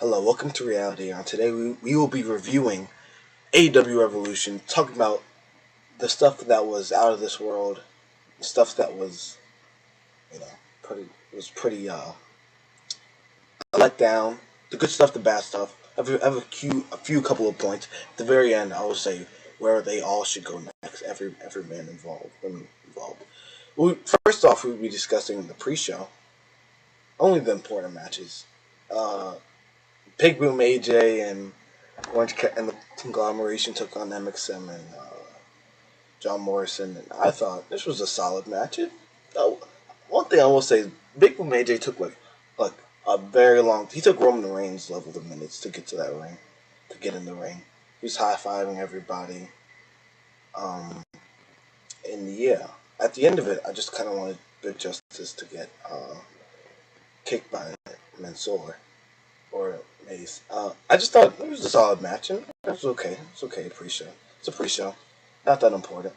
Hello, welcome to Reality. Today we will be reviewing AEW Revolution, talking about the stuff that was out of this world, the stuff that was, you know, pretty let down, the good stuff, the bad stuff. I have a few couple of points. At the very end, I will say where they all should go next. Every man involved, women involved. First off, we'll be discussing the pre-show, only the important matches. Big Boom AJ and and the conglomeration took on MXM and John Morrison, and I thought this was a solid match. One thing I will say is Big Boom AJ took like a very long. He took Roman Reigns level of minutes to get to that ring, to get in the ring. He was high fiving everybody. Um, and yeah, at the end of it, I just kind of wanted Big Justice to get kicked by Mansoor or Mace. I just thought it was a solid match, and it was okay. It's okay. Pre-show. It's a pre-show. Not that important.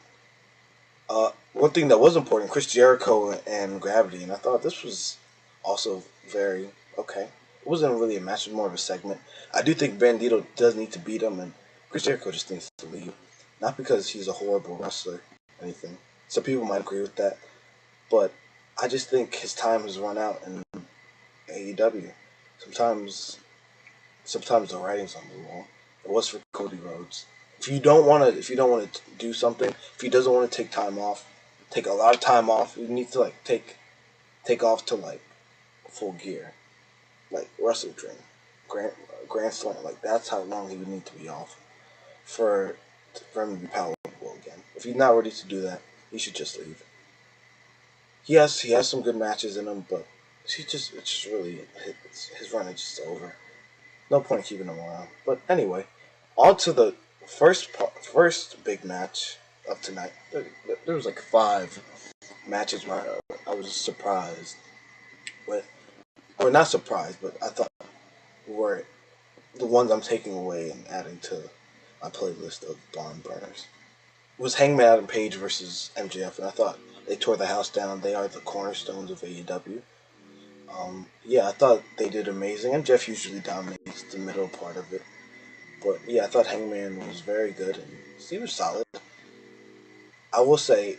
One thing that was important, Chris Jericho and Gravity, and I thought this was also very okay. It wasn't really a match, it was more of a segment. I do think Bandito does need to beat him, and Chris Jericho just needs to leave. Not because he's a horrible wrestler or anything. Some people might agree with that, but I just think his time has run out in AEW. Sometimes the writing's on the wall. It was for Cody Rhodes. If you don't want to do something, if he doesn't want to take a lot of time off, you need to take off to full gear, like Wrestle Dream, Grand Slam. Like that's how long he would need to be off for him to be palatable again. If he's not ready to do that, he should just leave. He has some good matches in him, but it's just really his run is just over. No point keeping him around. But anyway, on to the first big match of tonight. There was like 5 matches where I was surprised with, or not surprised, but I thought were the ones I'm taking away and adding to my playlist of barn burners. It was Hangman Adam Page versus MJF, and I thought they tore the house down. They are the cornerstones of AEW. I thought they did amazing. MJF usually dominates the middle part of it. But yeah, I thought Hangman was very good and he was solid. I will say,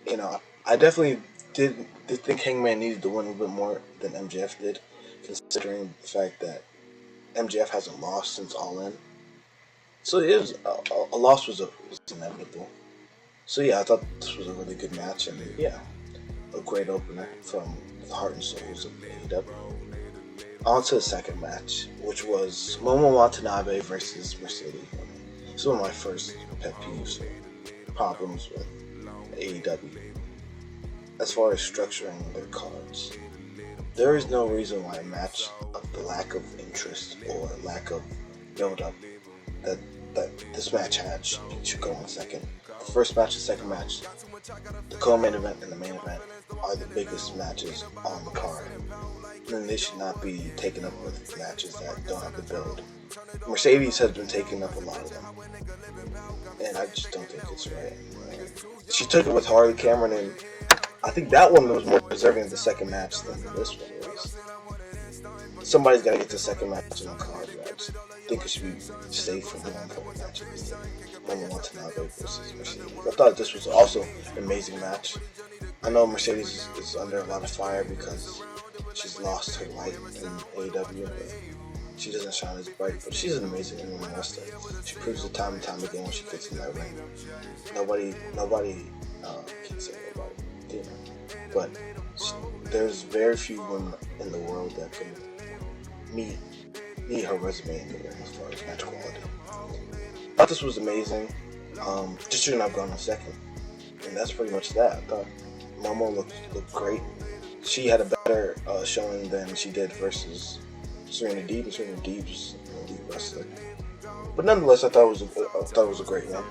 I definitely did think Hangman needed to win a little bit more than MJF did, considering the fact that MJF hasn't lost since All In. So it is a loss was inevitable. So yeah, I thought this was a really good match, and yeah, a great opener from the heart and souls of AEW. On to the second match, which was Momo Watanabe versus Mercedes. This is one of my first pet peeves or problems with AEW. As far as structuring their cards, there is no reason why a match of the lack of interest or lack of build-up that this match had should go on second. The first match, the second match, the co-main event, and the main event are the biggest matches on the card. And they should not be taken up with matches that don't have the build. Mercedes has been taking up a lot of them, and I just don't think it's right. She took it with Harley Cameron, and I think that one was more deserving of the second match than this one was. Somebody's got to get the second match on the card. I just think it should be safe for the one match. Momo Watanabe versus Mercedes. I thought this was also an amazing match. I know Mercedes is under a lot of fire because she's lost her light in AEW, but she doesn't shine as bright. But she's an amazing woman wrestler. She proves it time and time again when she gets in that ring. Nobody can say nobody, But there's very few women in the world that can meet her resume in the ring as far as match quality. I thought this was amazing. Just shouldn't have gone on second, and that's pretty much that. I thought Momo looked great. She had a better showing than she did versus Serena Deeb, and Serena Deeb's an elite wrestler. But nonetheless, I thought it was a great one.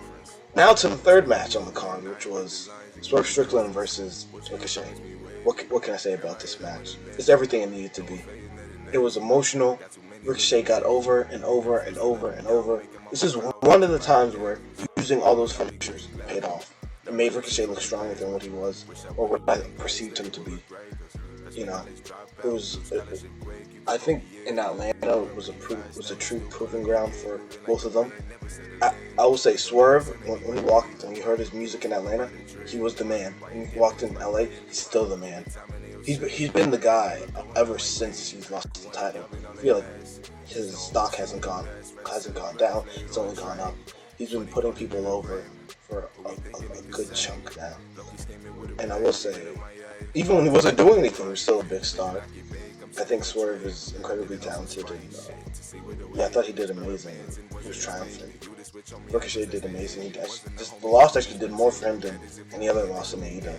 Now to the third match on the card, which was Swerve Strickland versus Ricochet. What can I say about this match? It's everything it needed to be. It was emotional. Ricochet got over and over and over and over. This is one of the times where using all those finishers paid off. It made Ricochet look stronger than what he was, or what I perceived him to be. I think in Atlanta was a true proving ground for both of them. I will say Swerve when he heard his music in Atlanta, he was the man. When he walked in LA, he's still the man. He's been the guy ever since he's lost the title. I feel like his stock hasn't gone down. It's only gone up. He's been putting people over for a good chunk now. And I will say, even when he wasn't doing anything, he was still a big star. I think Swerve is incredibly talented, and yeah, I thought he did amazing. He was triumphant. Ricochet did amazing. The loss actually did more for him than any other loss in AEW.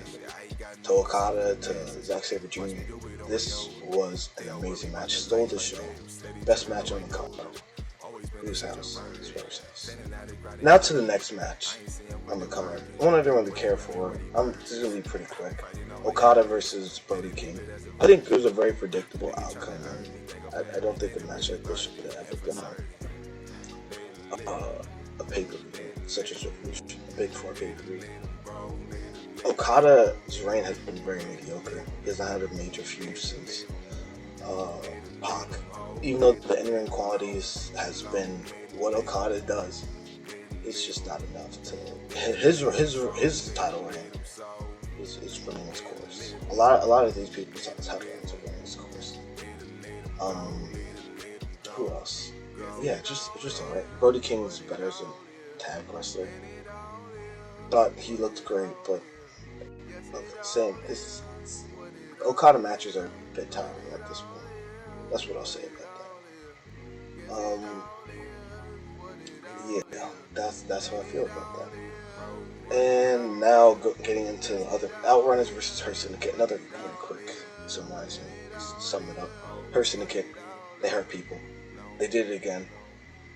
To Okada, to Zack Sabre Jr. This was an amazing match. Stole the show. Best match on the card. Whose house? Swerve's house. Now to the next match on the card. One I didn't really care for. This is going to be pretty quick. Okada versus Brody King. I think it was a very predictable outcome. I don't think a match like this should have ever been a pay-per-view, such as Revolution, a Big Four pay-per-view. Okada's reign has been very mediocre. He hasn't had a major feud since Pac. Even though the in-ring qualities has been what Okada does, it's just not enough to his title reign is running its course. A lot of these people's title reigns are running its course. Who else? Yeah, just alright. Brody King was better as a tag wrestler. Thought he looked great, but same. Okada matches are a bit tiring at this point. That's what I'll say about that. Yeah, that's how I feel about that. And now getting into the other Outrunners versus Hurt Syndicate. Another very quick summarizing, sum it up. Hurt Syndicate, they hurt people. They did it again.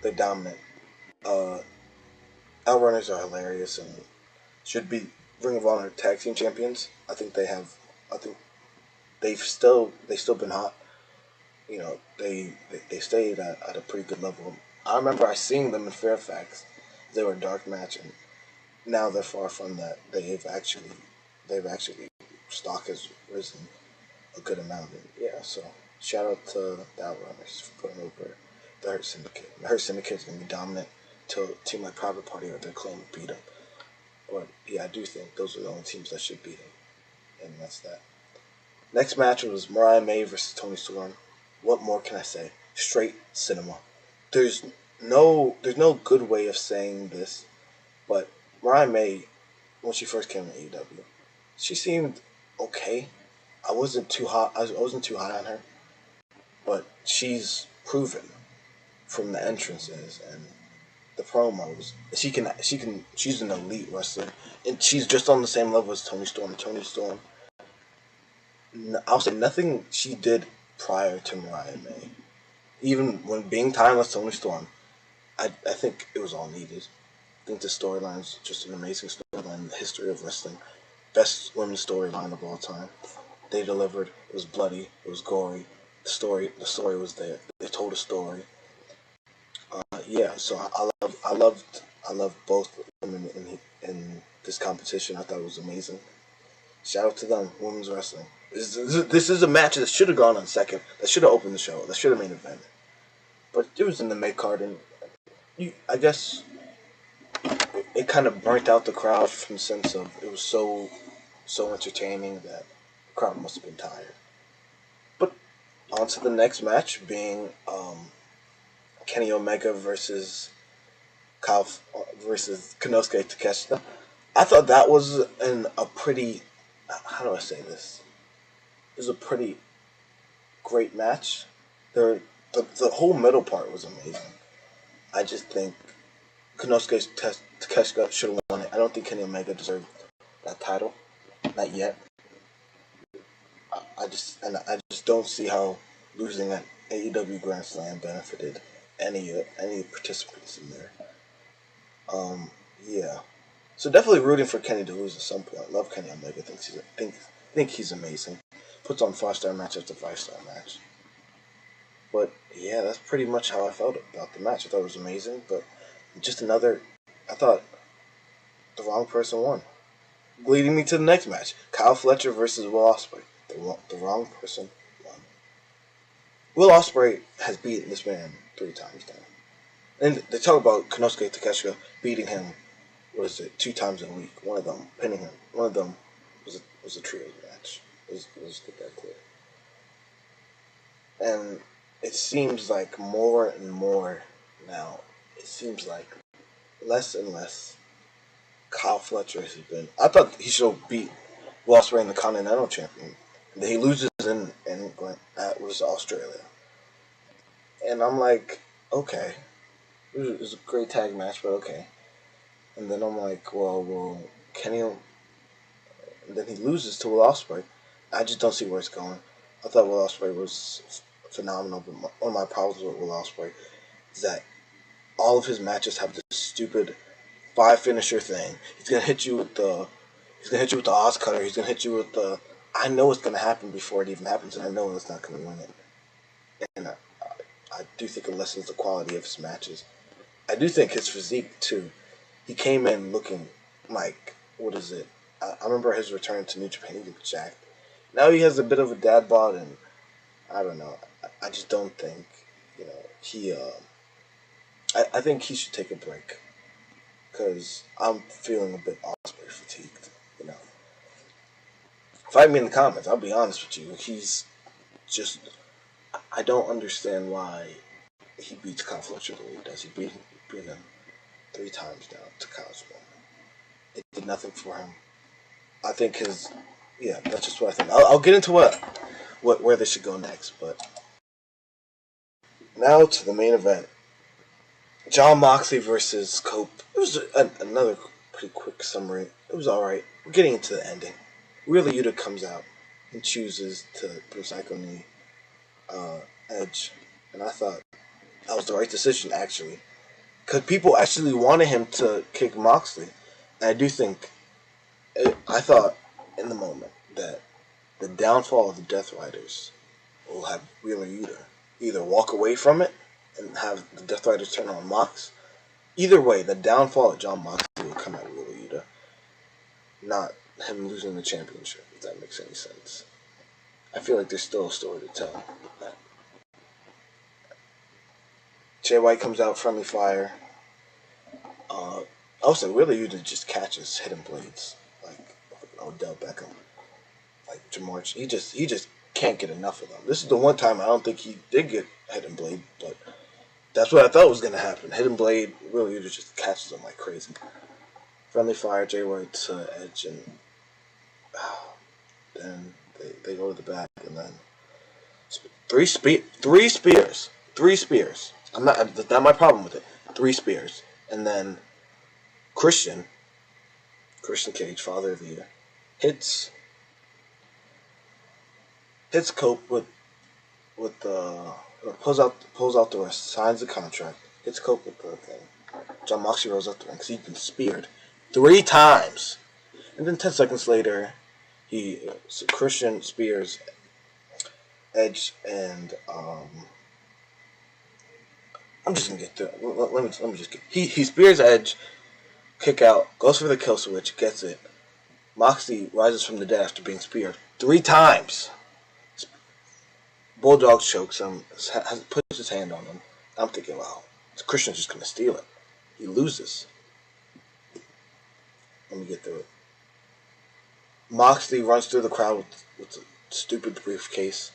They're dominant. Outrunners are hilarious and should be Ring of Honor tag team champions. I think they've still been hot. You know, they stayed at a pretty good level. I remember seeing them in Fairfax. They were a dark match, and now they're far from that. They've actually stock has risen a good amount. And yeah, so shout out to the Outrunners for putting over the Hurt Syndicate. The Hurt Syndicate is gonna be dominant till a team like Private Party or their claim to beat them. But yeah, I do think those are the only teams that should beat them, and that's that. Next match was Mariah May versus Toni Storm. What more can I say? Straight cinema. There's no good way of saying this, but Mariah May, when she first came to AEW, she seemed okay. I wasn't too high on her, but she's proven from the entrances and the promos she's an elite wrestler, and she's just on the same level as Toni Storm. Toni Storm, I'll say nothing she did prior to Mariah May, even when being timeless Toni Storm, I think it was all needed. I think the storyline's just an amazing storyline in the history of wrestling. Best women's storyline of all time. They delivered. It was bloody. It was gory. The story was there. They told a story. Yeah, so I loved both women in this competition. I thought it was amazing. Shout out to them, women's wrestling. This is a match that should have gone on second. That should have opened the show. That should have main event. But it was in the mid card, and I guess it kind of burnt out the crowd from the sense of it was so entertaining that the crowd must have been tired. But on to the next match, being Kenny Omega versus Konosuke Takeshita. I thought that was a pretty, how do I say this? It was a pretty great match. The whole middle part was amazing. I just think Konosuke Takeshita should have won it. I don't think Kenny Omega deserved that title, not yet. I just don't see how losing at AEW Grand Slam benefited any participants in there. Yeah. So definitely rooting for Kenny to lose at some point. Love Kenny Omega. Think he's amazing. Puts on 5-star match after 5-star match. But yeah, that's pretty much how I felt about the match. I thought it was amazing, but I thought the wrong person won. Leading me to the next match. Kyle Fletcher versus Will Ospreay. The wrong person won. Will Ospreay has beaten this man 3 times now. And they talk about Konosuke Takeshita beating him, what is it, 2 times in a week. One of them pinning him. One of them was a trios match. Let's get that clear. And it seems like more and more now, it seems like less and less Kyle Fletcher has been. I thought he should beat Will Ospreay in the Continental Champion. And he loses in England was Australia. And I'm like, okay. It was a great tag match, but okay. And then I'm like, well, Kenny. And then he loses to Will Ospreay. I just don't see where it's going. I thought Will Ospreay was phenomenal, but one of my problems with Will Ospreay is that all of his matches have this stupid 5 finisher thing. He's gonna hit you with the Oz Cutter. He's gonna hit you with the. I know it's gonna happen before it even happens, and I know it's not gonna win it. And I do think it lessens the quality of his matches. I do think his physique too. He came in looking like, what is it? I remember his return to New Japan. He looked jacked. Now he has a bit of a dad bod, and I don't know. I just don't think, he. I think he should take a break because I'm feeling a bit Ospreay fatigued. Fight me in the comments. I'll be honest with you. He's just. I don't understand why he beats Kyle Fletcher the way he does. He beat him 3 times now to Kyle's one. It did nothing for him. I think that's just what I think. I'll get into where they should go next, but now to the main event. Jon Moxley versus Cope. It was another pretty quick summary. It was alright. We're getting into the ending. Wheeler Yuta comes out and chooses to put Psycho Knee Edge, and I thought that was the right decision, actually. Because people actually wanted him to kick Moxley. And I do think, I thought in the moment that the downfall of the Death Riders will have Wheeler Yuta either walk away from it and have the Death Riders turn on Mox. Either way, the downfall of Jon Moxley will come at Wheeler Yuta, not him losing the championship, if that makes any sense. I feel like there's still a story to tell. Jay White comes out, friendly fire. Also, Wheeler Yuta just catches hidden blades like Odell Beckham, like Jamar. He just can't get enough of them. This is the one time I don't think he did get hidden blade, but that's what I thought was gonna happen. Hidden blade, Wheeler Yuta just catches them like crazy. Friendly fire, Jay White to Edge, and then they go to the back, and then three spears. That's not my problem with it. 3 spears, and then Christian Cage, Father of the Year, hits Cope with the pulls out the rest, signs the contract, hits Cope with the thing. Jon Moxley rolls up the ring because he's been speared 3 times, and then 10 seconds later, Christian spears Edge, and I'm just gonna get through it. Let me just get. He spears Edge, kick out, goes for the kill switch, gets it. Moxley rises from the dead after being speared 3 times. Bulldog chokes him, puts his hand on him. I'm thinking, wow, Christian's just gonna steal it. He loses. Let me get through it. Moxley runs through the crowd with a stupid briefcase.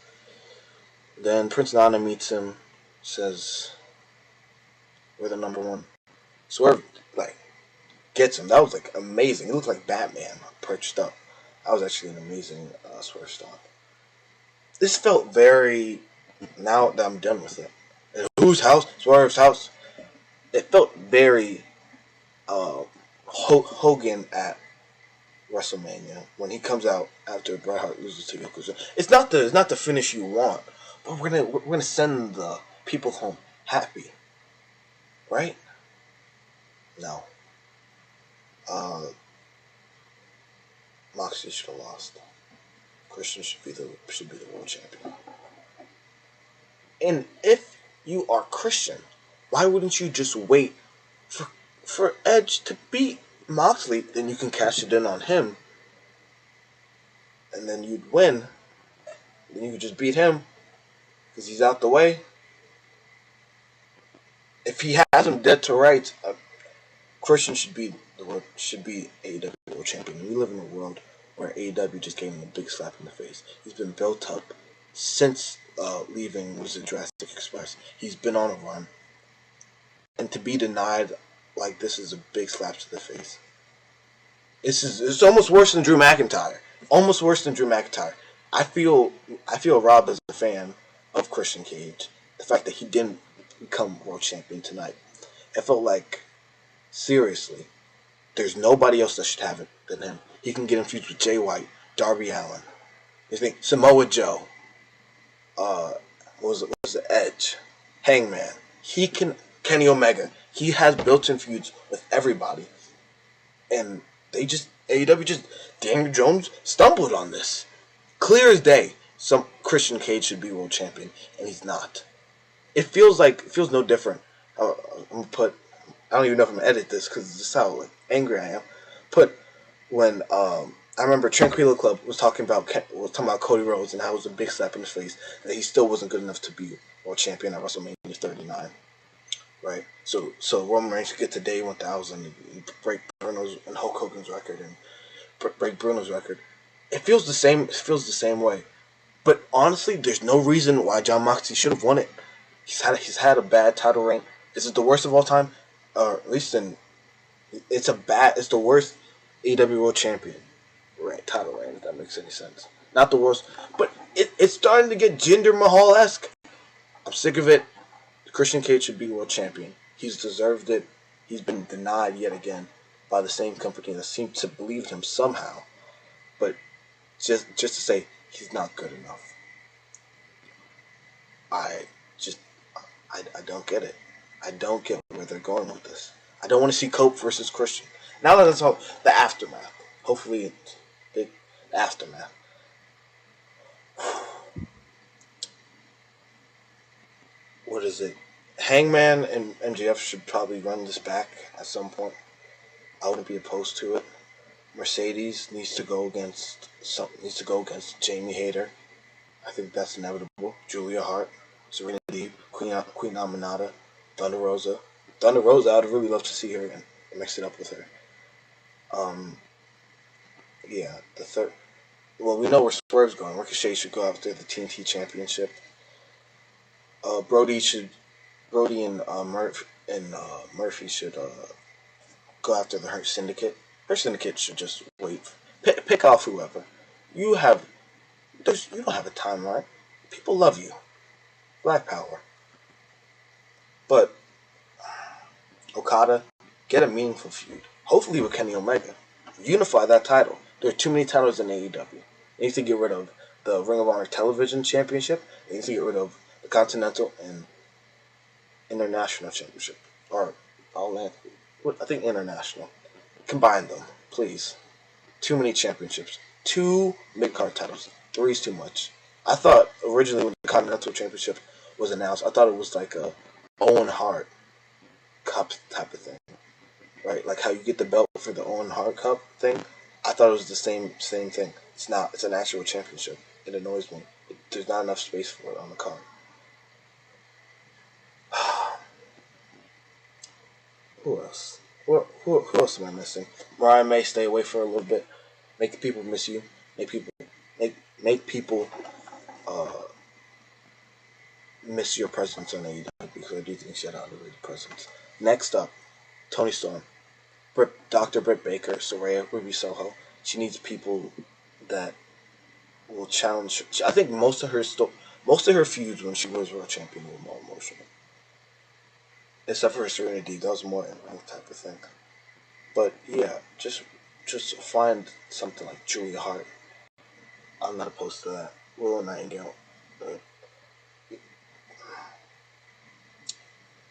Then Prince Nana meets him, says, "We're the number one." Swerve, gets him. That was, amazing. He looked like Batman perched up. That was actually an amazing Swerve stomp. This felt very, now that I'm done with it, and whose house? Swerve's house. It felt very Hogan at WrestleMania when he comes out after Bret Hart loses to Yokozuna. It's not the finish you want, but we're gonna send the people home happy, right? No. Moxley should have lost. Christian should be the world champion. And if you are Christian, why wouldn't you just wait for Edge to beat Moxley? Then you can cash it in on him, and then you'd win. Then you could just beat him. because he's out the way. If he has him dead to rights, Christian should be AEW World Champion. We live in a world where AEW just gave him a big slap in the face. He's been built up since leaving was it Jurassic Express. He's been on a run, and to be denied like this is a big slap to the face. It's almost worse than Drew McIntyre. Almost worse than Drew McIntyre. I feel robbed as a fan of Christian Cage. The fact that he didn't become world champion tonight. It felt like seriously, there's nobody else that should have it than him. He can get infused with Jay White, Darby Allin, his name Samoa Joe. What was the Edge, Hangman. He can Kenny Omega. He has built-in feuds with everybody, and they just AEW just Daniel Jones stumbled on this. Clear as day, some Christian Cage should be world champion, and he's not. It feels no different. I'm gonna put. I don't even know if I'm gonna edit this because this is how like, angry I am. Put when I remember Tranquilo Club was talking about Cody Rhodes and how it was a big slap in his face that he still wasn't good enough to be world champion at WrestleMania 39. Right, so Roman Reigns could get to day 1000 and break Bruno's and Hulk Hogan's record and break Bruno's record. It feels the same. It feels the same way. But honestly, there's no reason why Jon Moxley should have won it. He's had a bad title reign. Is it the worst of all time? Or at least it's the worst AEW World Champion title reign. If that makes any sense. Not the worst, but it's starting to get Jinder Mahal-esque. I'm sick of it. Christian Cage should be world champion. He's deserved it. He's been denied yet again by the same company that seemed to believe him somehow. But just to say he's not good enough. I don't get it. I don't get where they're going with this. I don't want to see Cope versus Christian. Now that it's all the aftermath. Hopefully it's the aftermath. What is it? Hangman and MJF should probably run this back at some point. I wouldn't be opposed to it. Mercedes needs to go against Jamie Hayter. I think that's inevitable. Julia Hart, Serena Deeb, Queen Aminata, Thunder Rosa. Thunder Rosa, I'd really love to see her and mix it up with her. Yeah, the third. Well, we know where Swerve's going. Ricochet should go after the TNT Championship. Brody and Murphy should go after the Hurt Syndicate. Hurt Syndicate should just wait. Pick off whoever. You don't have a timeline. People love you. Black Power. But Okada, get a meaningful feud. Hopefully with Kenny Omega. Unify that title. There are too many titles in AEW. They need to get rid of the Ring of Honor Television Championship. They need to get rid of the Continental and International Championship. Or I think International. Combine them, please. Too many championships. 2 mid-card titles. 3 is too much. I thought originally when the Continental Championship was announced, I thought it was like a Owen Hart Cup type of thing. Right? Like how you get the belt for the Owen Hart Cup thing. I thought it was the same thing. It's not. It's an actual championship. It annoys me. There's not enough space for it on the card. Who else? Who else am I missing? Mariah May, stay away for a little bit. Make the people miss you. Make people miss your presence on AEW because I do think she had an underrated presence. Next up, Toni Storm, Dr. Britt Baker, Soraya, Ruby Soho. She needs people that will challenge. I think most of her feuds when she was world champion were more emotional. Except for Serena Deeb, that was more in type of thing. But yeah, just find something like Julia Hart. I'm not opposed to that. Willow Nightingale.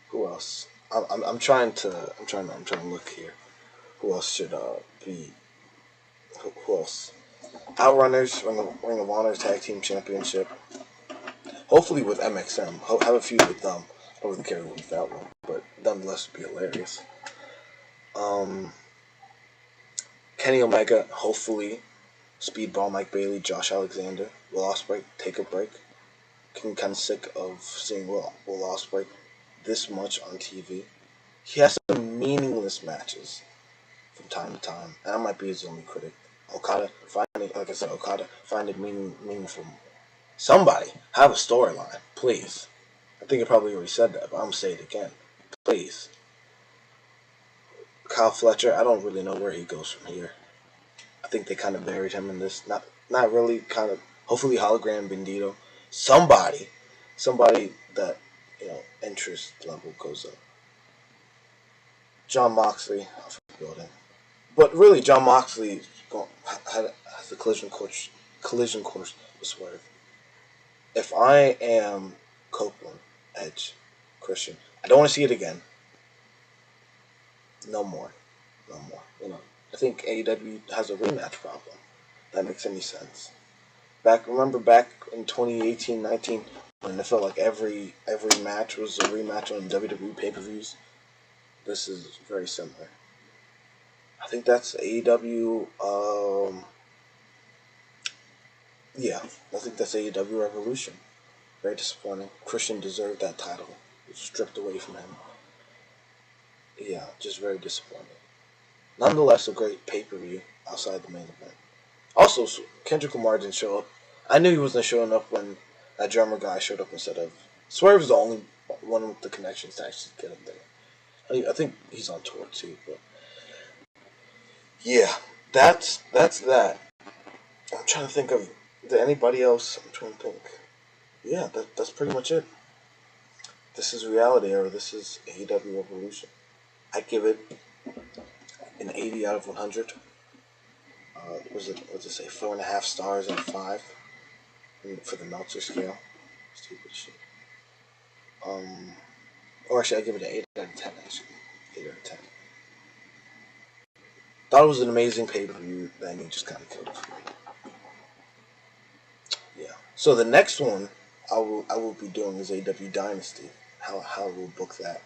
Who else? I'm trying to look here. Who else should be? Who else? Outrunners, Ring of Honor Tag Team Championship. Hopefully with MXM. Have a feud with them. I wouldn't care with that one, but nonetheless would be hilarious. Kenny Omega, hopefully. Speedball Mike Bailey, Josh Alexander, Will Ospreay, take a break. getting kind of sick of seeing Will Ospreay this much on TV. He has some meaningless matches from time to time, and I might be his only critic. Okada finding meaningful. Somebody have a storyline, please. I think I probably already said that, but I'm gonna say it again, please. Kyle Fletcher, I don't really know where he goes from here. I think they kind of buried him in this. Not really. Kind of. Hopefully, hologram Bandito. Somebody that interest level goes up. John Moxley, off the building. But really, John Moxley has the collision course with Swerve. If I am Copeland, Edge, Christian, I don't want to see it again. No more. I think AEW has a rematch problem. That makes any sense. Remember back in 2018-19 when it felt like every match was a rematch on WWE pay-per-views? This is very similar. I think that's AEW. Yeah, I think that's AEW Revolution. Very disappointing. Christian deserved that title. It was stripped away from him. Yeah, just very disappointing. Nonetheless, a great pay-per-view outside the main event. Also, Kendrick Lamar didn't show up. I knew he wasn't showing up when that drummer guy showed up instead of Swerve. Was the only one with the connections to actually get him there. I think he's on tour too, but yeah, that's that. I'm trying to think of anybody else. I'm trying to think. Yeah, that's pretty much it. This is Reality Era. This is AEW Evolution. I give it an 80 out of 100. What's it say? 4.5 stars out of 5 for the Meltzer scale. Stupid shit. Or actually, I give it an 8 out of 10. Actually, 8 out of 10. Thought it was an amazing pay-per-view. Then he just kind of killed it for me. Yeah. So the next one I will be doing is AEW Dynasty. How we'll book that.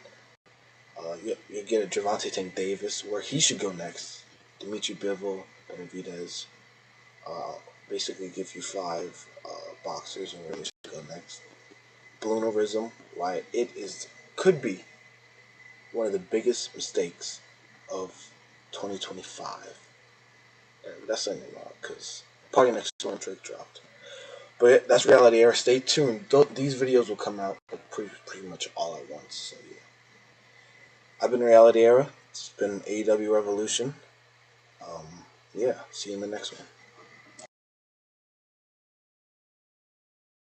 You get a Gervonta Tank Davis, where he should go next. Dimitri Bivol, Benavidez. Basically give you 5 boxers and where they should go next. Bloomerism, why it could be one of the biggest mistakes of 2025. And that's saying a lot because Party Next Door Drake dropped. But that's Reality Era. Stay tuned. These videos will come out pretty much all at once. So yeah. I've been Reality Era. It's been AEW Revolution. Yeah, see you in the next one.